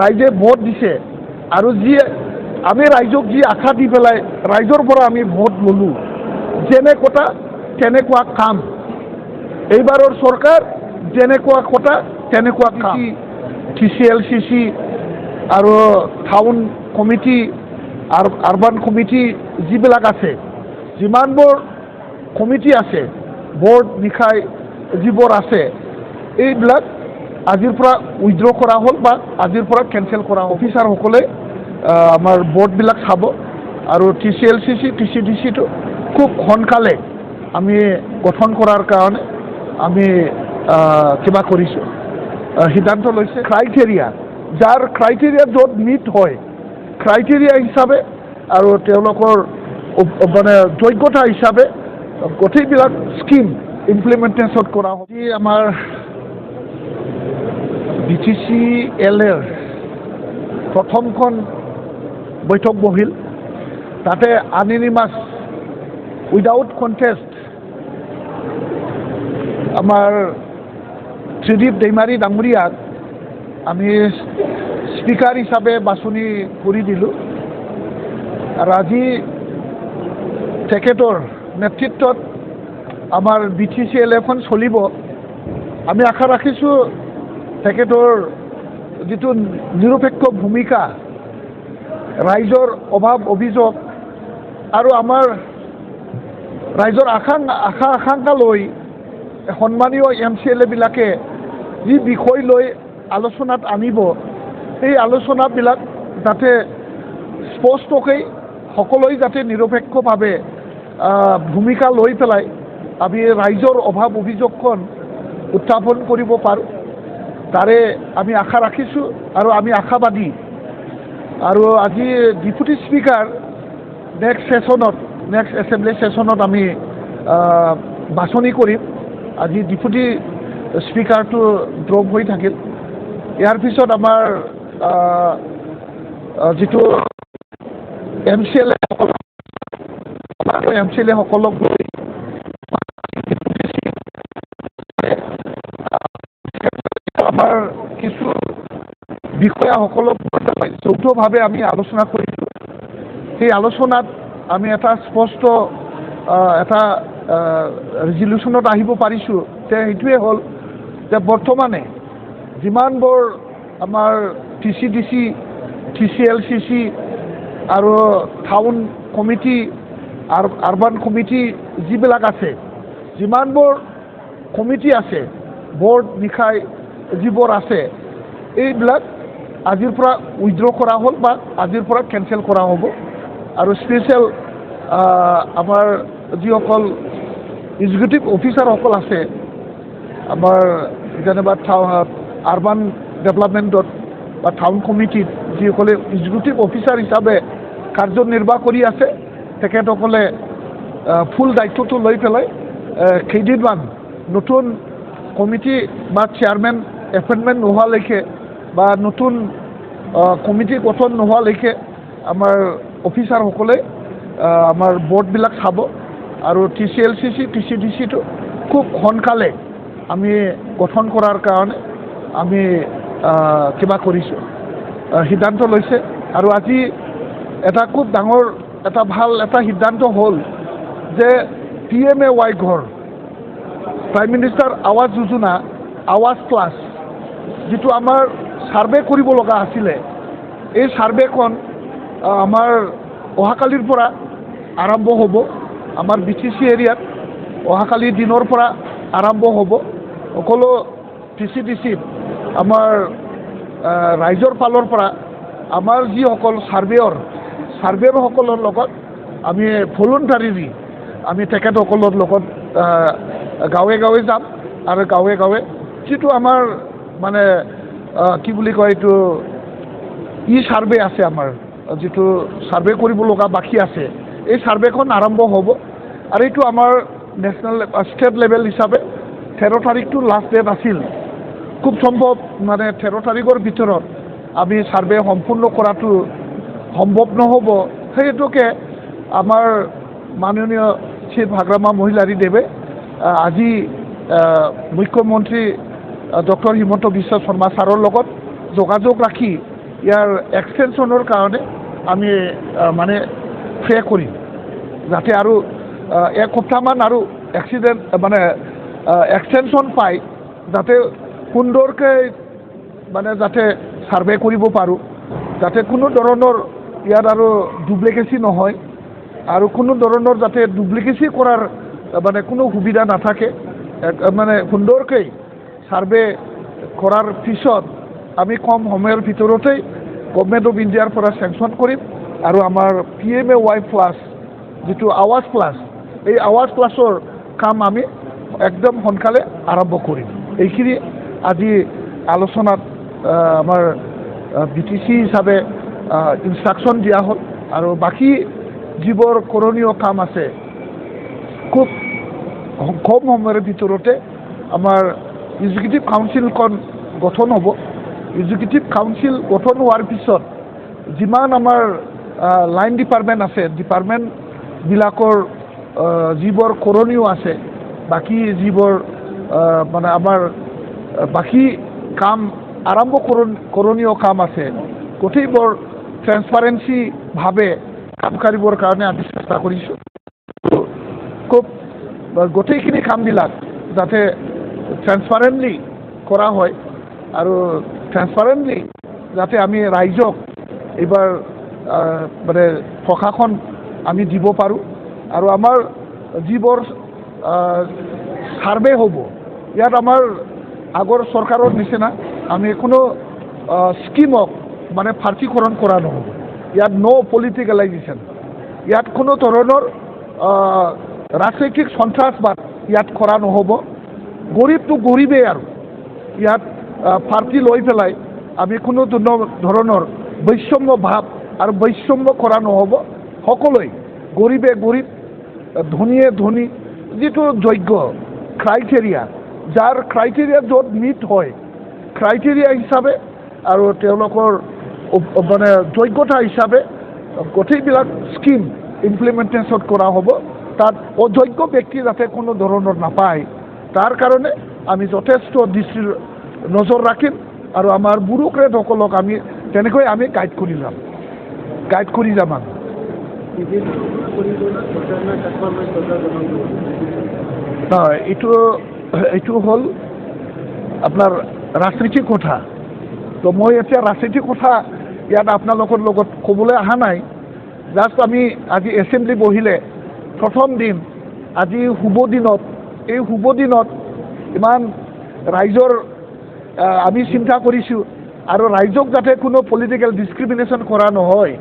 ৰাইজে ভোট দিছে আৰু যি আমি ৰাইজক যি আশা দি পেলাই ৰাইজৰ পৰা আমি ভোট ল'লোঁ যেনেকুৱা তেনেকুৱা কাম এইবাৰৰ চৰকাৰ যেনেকুৱা কথা তেনেকুৱা কাম TCLCC আৰু টাউন কমিটি আৰু আৰবান কমিটি যিবিলাক আছে যিমানবোৰ কমিটি আছে বৰ্ড নিশাই যিবোৰ আছে এইবিলাক আজিৰ পৰা উইথড্ৰ কৰা হ'ল বা আজিৰ পৰা কেনচেল কৰা হ'ল অফিচাৰসকলে আমাৰ বৰ্ডবিলাক চাব আৰু TCLCC TCDCটো খুব সোনকালে আমি গঠন কৰাৰ কাৰণে আমি কিবা কৰিছোঁ সিদ্ধান্ত লৈছে ক্ৰাইটেৰিয়া যাৰ ক্ৰাইটেৰিয়া য'ত মিট হয় ক্ৰাইটেৰিয়া হিচাপে আৰু তেওঁলোকৰ মানে যোগ্যতা হিচাপে গোটেইবিলাক স্কিম ইমপ্লিমেণ্টেশ্যন কৰা হ'ব আমাৰ BTCLৰ প্ৰথমখন বৈঠক বহিল তাতে আননিমাছ উইদাউট কণ্টেষ্ট আমাৰ ত্ৰিদীপ দৈমাৰী ডাঙৰীয়াক আমি স্পিকাৰ হিচাপে বাছনি কৰি দিলোঁ আৰু আজি তেখেতৰ নেতৃত্বত আমাৰ BTCL এখন চলিব আমি আশা ৰাখিছোঁ তেখেতৰ যিটো নিৰপেক্ষ ভূমিকা ৰাইজৰ অভাৱ অভিযোগ আৰু আমাৰ ৰাইজৰ আশা আকাংক্ষা লৈ সন্মানীয় MCLAবিলাকে যি বিষয় লৈ আলোচনাত আনিব এই আলোচনাবিলাক যাতে স্পষ্টকৈ সকলোৱে যাতে নিৰপেক্ষভাৱে ভূমিকা লৈ পেলাই আমি ৰাইজৰ অভাৱ অভিযোগখন উত্থাপন কৰিব পাৰোঁ তাৰে আমি আশা ৰাখিছোঁ আৰু আমি আশাবাদী আৰু আজি ডেপুটি স্পিকাৰ নেক্সট এছেম্বলি ছেশ্যনত আমি বাছনি কৰিম আজি ডেপুটি স্পিকাৰটো ড্ৰপ হৈ থাকিল ইয়াৰ পিছত আমাৰ যিটো MCLA সকলক লৈ আমাৰ কিছু বিষয়াসকলক যৌথভাৱে আমি আলোচনা কৰিছোঁ সেই আলোচনাত আমি এটা স্পষ্ট এটা ৰেজলিউশ্যনত আহিব পাৰিছোঁ যে সেইটোৱে হ'ল যে বৰ্তমানে যিমানবোৰ আমাৰ TCDC TCLCC আৰু টাউন কমিটি আৰু আৰবান কমিটি যিবিলাক আছে যিমানবোৰ কমিটি আছে বৰ্ড নিশাই যিবোৰ আছে এইবিলাক আজিৰ পৰা উইথড্ৰ কৰা হ'ল বা আজিৰ পৰা কেনচেল কৰা হ'ব আৰু স্পেচিয়েল আমাৰ যিসকল এক্সিকিউটিভ অফিচাৰসকল আছে আমাৰ যেনিবা আৰবান ডেভেলপমেণ্টত বা টাউন কমিটিত যিসকলে এক্সিকিউটিভ অফিচাৰ হিচাপে কাৰ্যনিৰ্বাহ কৰি আছে তেখেতসকলে ফুল দায়িত্বটো লৈ পেলাই কেইদিনমান নতুন কমিটি বা চেয়াৰমেন এপইণ্টমেণ্ট নোহোৱালৈকে বা নতুন কমিটি গঠন নোহোৱালৈকে আমাৰ অফিচাৰসকলে আমাৰ বৰ্ডবিলাক চাব আৰু TCLCC TCDCটো খুব সোনকালে আমি গঠন কৰাৰ কাৰণে আমি কিবা কৰিছোঁ সিদ্ধান্ত লৈছে আৰু আজি এটা খুব ডাঙৰ এটা ভাল এটা সিদ্ধান্ত হ'ল যে PMAY ঘৰ প্ৰাইম মিনিষ্টাৰ আৱাস যোজনা আৱাস প্লাছ যিটো আমাৰ ছাৰ্ভে কৰিব লগা আছিলে এই ছাৰ্ভেখন আমাৰ অহাকালিৰ পৰা আৰম্ভ হ'ব আমাৰ BTC এৰিয়াত অহাকালি দিনৰ পৰা আৰম্ভ হ'ব সকলো TCDCত আমাৰ ৰাইজৰ ফালৰ পৰা আমাৰ যিসকল ছাৰ্ভেয়ৰসকলৰ লগত আমি ভলুণ্টাৰীলি আমি তেখেতসকলৰ লগত গাঁৱে গাঁৱে যাম আৰু গাঁৱে গাঁৱে যিটো আমাৰ মানে কি বুলি কয় এইটো ছাৰ্ভে আছে আমাৰ যিটো ছাৰ্ভে কৰিব লগা বাকী আছে এই ছাৰ্ভেখন আৰম্ভ হ'ব আৰু এইটো আমাৰ নেশ্যনেল ষ্টেট লেভেল হিচাপে 13 তাৰিখটো লাষ্ট ডেট আছিল খুব সম্ভৱ মানে 13 তাৰিখৰ ভিতৰত আমি ছাৰ্ভে সম্পূৰ্ণ কৰাটো সম্ভৱ নহ'ব সেই হেতুকে আমাৰ মাননীয় শ্ৰী ভাগ্ৰামা মহিলাৰীদেৱে আজি মুখ্যমন্ত্ৰী ডক্টৰ হিমন্ত বিশ্ব শৰ্মা ছাৰৰ লগত যোগাযোগ ৰাখি ইয়াৰ এক্সটেনশ্যনৰ কাৰণে আমি মানে প্ৰে কৰিম যাতে আৰু এক সপ্তাহমান আৰু এক্সিডেণ্ট মানে এক্সটেনশ্যন পায় যাতে সুন্দৰকৈ মানে যাতে ছাৰ্ভে কৰিব পাৰোঁ যাতে কোনো ধৰণৰ ইয়াত আৰু ডুপ্লিকেচি নহয় আৰু কোনো ধৰণৰ যাতে ডুপ্লিকেচি কৰাৰ মানে কোনো সুবিধা নাথাকে মানে সুন্দৰকৈ ছাৰ্ভে কৰাৰ পিছত আমি কম সময়ৰ ভিতৰতেই গভৰ্ণমেণ্ট অফ ইণ্ডিয়াৰ পৰা চেংচন কৰিম আৰু আমাৰ PMAY প্লাছ যিটো আৱাজ প্লাছ এই আৱাজ প্লাছৰ কাম আমি একদম সোনকালে আৰম্ভ কৰিম এইখিনি আজি আলোচনাত আমাৰ BTC হিচাপে ইনষ্ট্ৰাকশ্যন দিয়া হ'ল আৰু বাকী যিবোৰ কৰণীয় কাম আছে খুব কম সময়ৰ ভিতৰতে আমাৰ এক্সিকিউটিভ কাউন্সিলখন গঠন হ'ব এক্সিকিউটিভ কাউন্সিল গঠন হোৱাৰ পিছত যিমান আমাৰ লাইন ডিপাৰ্টমেণ্ট আছে ডিপাৰ্টমেণ্টবিলাকৰ যিবোৰ কৰণীয় আছে বাকী যিবোৰ মানে আমাৰ বাকী কাম আৰম্ভ কৰণীয় কাম আছে গোটেইবোৰ ট্ৰেন্সপাৰেঞ্চিভাৱে কাম কৰিবৰ কাৰণে আমি চেষ্টা কৰিছোঁ খুব গোটেইখিনি কামবিলাক যাতে ট্ৰেন্সপাৰেণ্টলি কৰা হয় আৰু ট্ৰেন্সপাৰেণ্টলি যাতে আমি ৰাইজক এইবাৰ মানে প্ৰশাসন আমি দিব পাৰোঁ আৰু আমাৰ যিবোৰ ছাৰ্ভে হ'ব ইয়াত আমাৰ আগৰ চৰকাৰৰ নিচিনা আমি কোনো স্কিমক মানে ফাৰ্চীকৰণ কৰা নহ'ব ইয়াত ন' পলিটিকেলাইজেশ্যন ইয়াত কোনো ধৰণৰ ৰাজনৈতিক সন্ত্ৰাসবাদ ইয়াত কৰা নহ'ব গৰীবটো গৰীবেই আৰু ইয়াত পাৰ্টি লৈ পেলাই আমি কোনো ধৰণৰ বৈষম্য ভাৱ আৰু বৈষম্য কৰা নহ'ব সকলোৱে গৰীবে গৰীব ধনীয়ে ধনী যিটো যোগ্য ক্ৰাইটেৰিয়া যাৰ ক্ৰাইটেৰিয়া য'ত মিট হয় ক্ৰাইটেৰিয়া হিচাপে আৰু তেওঁলোকৰ মানে যোগ্যতা হিচাপে গোটেইবিলাক স্কিম ইমপ্লিমেণ্টেশ্যন কৰা হ'ব তাত অযোগ্য ব্যক্তি যাতে কোনো ধৰণৰ নাপায় তাৰ কাৰণে আমি যথেষ্ট দৃষ্টিৰ নজৰ ৰাখিম আৰু আমাৰ ব্যুৰ'ক্ৰেটসকলক আমি তেনেকৈ আমি গাইড কৰি যাম আমি এইটো হ'ল আপোনাৰ ৰাজনীতিক কথা তো মই এতিয়া ৰাজনীতিক কথা ইয়াত আপোনালোকৰ লগত ক'বলৈ অহা নাই জাষ্ট আমি আজি এছেম্বলি বহিলে প্ৰথম দিন আজি শুভ দিনত এই শুভ দিনত ইমান ৰাইজৰ আমি চিন্তা কৰিছোঁ আৰু ৰাইজক যাতে কোনো পলিটিকেল ডিছক্ৰিমিনেশ্যন কৰা নহয়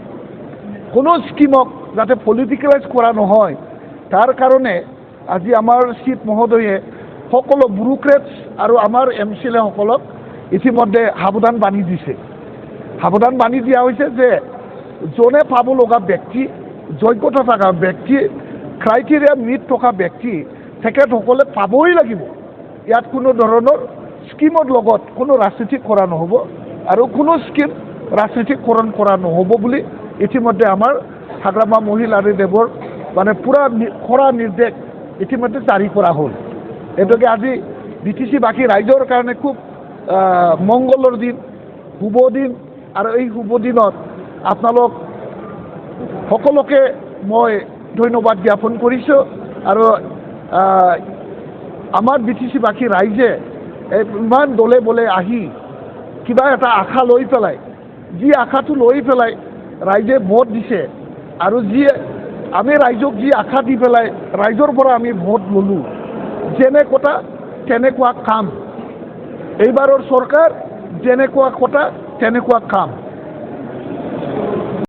কোনো স্কিমক যাতে পলিটিকেলাইজ কৰা নহয় তাৰ কাৰণে আজি আমাৰ চিফ মহোদয়ে সকলো ব্যুৰ'ক্ৰেটছ আৰু আমাৰ MCLA সকলক ইতিমধ্যে সাৱধান বাণী দিছে সাৱধান বাণী দিয়া হৈছে যে যোনে পাব লগা ব্যক্তি যোগ্যতা থকা ব্যক্তি ক্ৰাইটেৰিয়া মিট থকা ব্যক্তি তেখেতসকলে পাবই লাগিব ইয়াত কোনো ধৰণৰ স্কিমৰ লগত কোনো ৰাজনীতি কৰা নহ'ব আৰু কোনো স্কিম ৰাজনীতিকৰণ কৰা নহ'ব বুলি ইতিমধ্যে আমাৰ হাগ্ৰামা মহিলাদেৱৰ মানে পূৰা কৰা নিৰ্দেশ ইতিমধ্যে জাৰি কৰা হ'ল এইটোকে আজি BTC বাকী ৰাইজৰ কাৰণে খুব মংগলৰ দিন শুভ দিন আৰু এই শুভ দিনত আপোনালোক সকলোকে মই ধন্যবাদ জ্ঞাপন কৰিছোঁ আৰু আমাৰ BTC বাকী ৰাইজে ইমান দলে বলে আহি কিবা এটা আশা লৈ পেলাই যি আশাটো লৈ পেলাই ৰাইজে ভোট দিছে আৰু যি আমি ৰাইজক যি আশা দি পেলাই ৰাইজৰ পৰা আমি ভোট ল'লোঁ যেনে কথা তেনেকুৱা কাম এইবাৰৰ চৰকাৰ যেনেকুৱা কথা তেনেকুৱা কাম